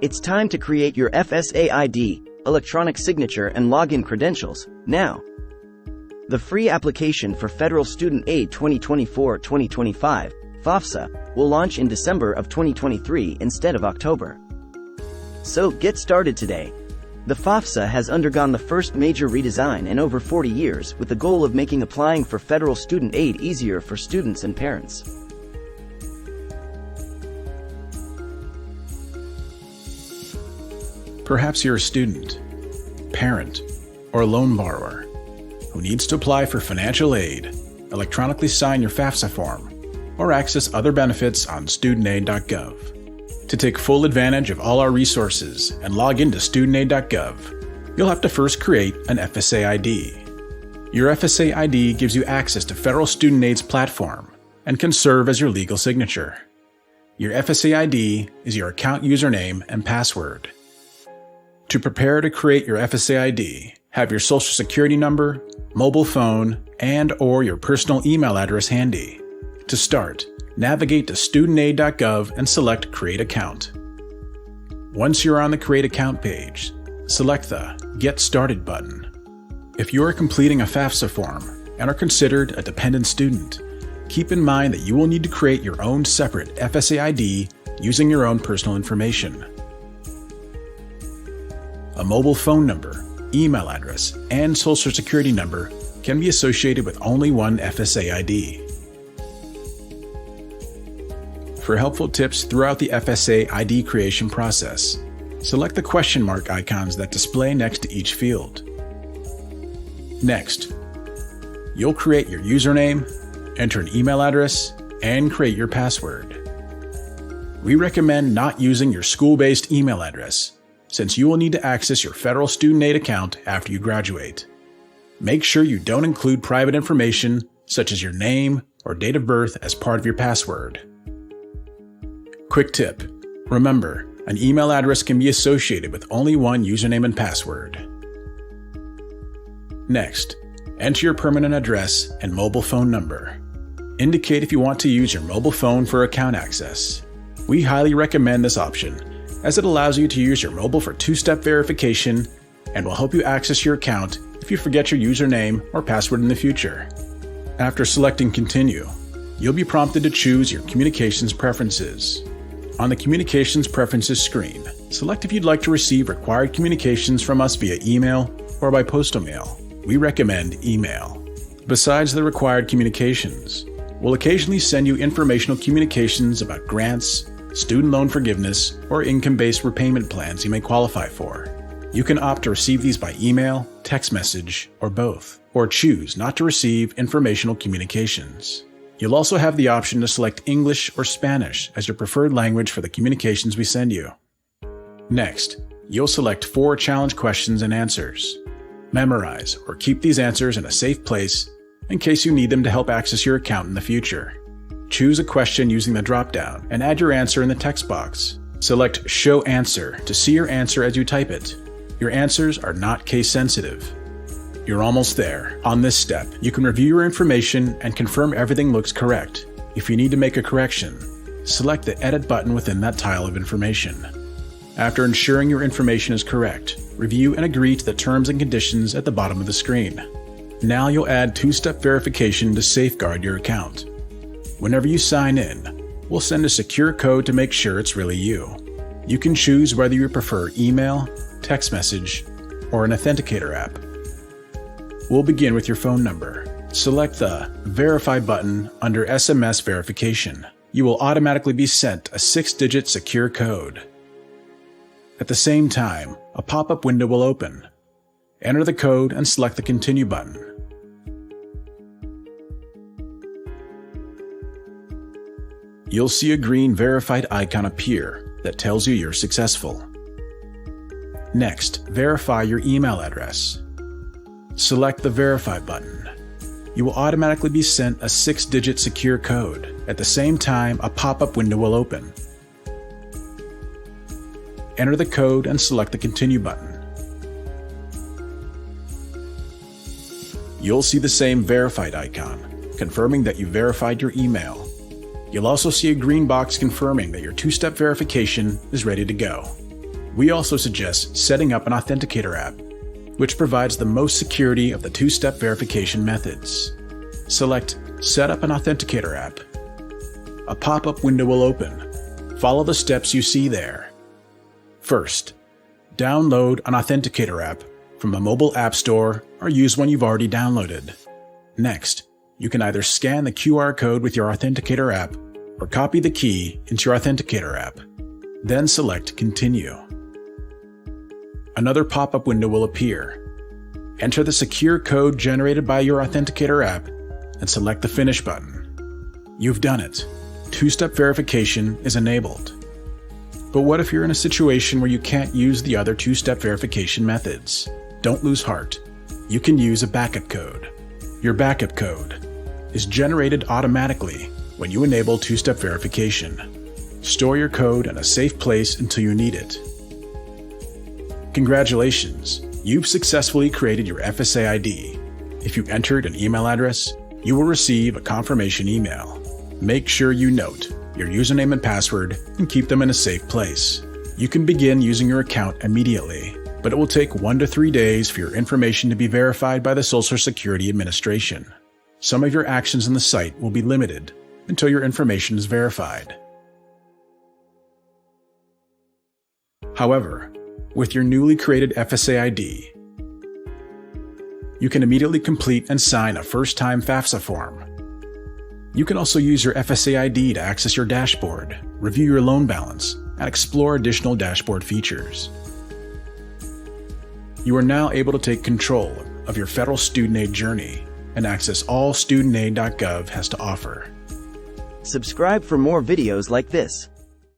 It's time to create your FSA ID, electronic signature and login credentials, now. The free application for Federal Student Aid 2024-2025, FAFSA, will launch in December of 2023 instead of October. So get started today. The FAFSA has undergone the first major redesign in over 40 years with the goal of making applying for federal student aid easier for students and parents. Perhaps you're a student, parent, or loan borrower who needs to apply for financial aid, electronically sign your FAFSA form, or access other benefits on studentaid.gov. To take full advantage of all our resources and log into studentaid.gov, you'll have to first create an FSA ID. Your FSA ID gives you access to Federal Student Aid's platform and can serve as your legal signature. Your FSA ID is your account username and password. To prepare to create your FSA ID, have your Social Security number, mobile phone, and/or your personal email address handy. To start, navigate to studentaid.gov and select Create Account. Once you're on the Create Account page, select the Get Started button. If you are completing a FAFSA form and are considered a dependent student, keep in mind that you will need to create your own separate FSA ID using your own personal information. A mobile phone number, email address, and Social Security number can be associated with only one FSA ID. For helpful tips throughout the FSA ID creation process, select the question mark icons that display next to each field. Next, you'll create your username, enter an email address, and create your password. We recommend not using your school-based email address, since you will need to access your Federal Student Aid account after you graduate. Make sure you don't include private information such as your name or date of birth as part of your password. Quick tip: remember, an email address can be associated with only one username and password. Next, enter your permanent address and mobile phone number. Indicate if you want to use your mobile phone for account access. We highly recommend this option, as it allows you to use your mobile for two-step verification and will help you access your account if you forget your username or password in the future. After selecting Continue, you'll be prompted to choose your communications preferences. On the Communications Preferences screen, select if you'd like to receive required communications from us via email or by postal mail. We recommend email. Besides the required communications, we'll occasionally send you informational communications about grants, student loan forgiveness, or income-based repayment plans you may qualify for. You can opt to receive these by email, text message, or both, or choose not to receive informational communications. You'll also have the option to select English or Spanish as your preferred language for the communications we send you. Next, you'll select 4 challenge questions and answers. Memorize or keep these answers in a safe place in case you need them to help access your account in the future. Choose a question using the drop-down and add your answer in the text box. Select Show Answer to see your answer as you type it. Your answers are not case-sensitive. You're almost there. On this step, you can review your information and confirm everything looks correct. If you need to make a correction, select the Edit button within that tile of information. After ensuring your information is correct, review and agree to the terms and conditions at the bottom of the screen. Now you'll add two-step verification to safeguard your account. Whenever you sign in, we'll send a secure code to make sure it's really you. You can choose whether you prefer email, text message, or an authenticator app. We'll begin with your phone number. Select the Verify button under SMS verification. You will automatically be sent a 6-digit secure code. At the same time, a pop-up window will open. Enter the code and select the Continue button. You'll see a green verified icon appear that tells you you're successful. Next, verify your email address. Select the Verify button. You will automatically be sent a 6-digit secure code. At the same time, a pop-up window will open. Enter the code and select the Continue button. You'll see the same verified icon, confirming that you verified your email. You'll also see a green box confirming that your two-step verification is ready to go. We also suggest setting up an authenticator app, which provides the most security of the two-step verification methods. Select Set up an authenticator app. A pop-up window will open. Follow the steps you see there. First, download an authenticator app from a mobile app store or use one you've already downloaded. Next, you can either scan the QR code with your authenticator app or copy the key into your authenticator app. Then select Continue. Another pop-up window will appear. Enter the secure code generated by your authenticator app and select the Finish button. You've done it. Two-step verification is enabled. But what if you're in a situation where you can't use the other two-step verification methods? Don't lose heart. You can use a backup code. Your backup code is generated automatically when you enable two-step verification. Store your code in a safe place until you need it. Congratulations, you've successfully created your FSA ID. If you entered an email address, you will receive a confirmation email. Make sure you note your username and password and keep them in a safe place. You can begin using your account immediately, but it will take 1 to 3 days for your information to be verified by the Social Security Administration. Some of your actions on the site will be limited until your information is verified. However, with your newly created FSA ID, you can immediately complete and sign a first-time FAFSA form. You can also use your FSA ID to access your dashboard, review your loan balance, and explore additional dashboard features. You are now able to take control of your federal student aid journey and access all studentaid.gov has to offer. Subscribe for more videos like this.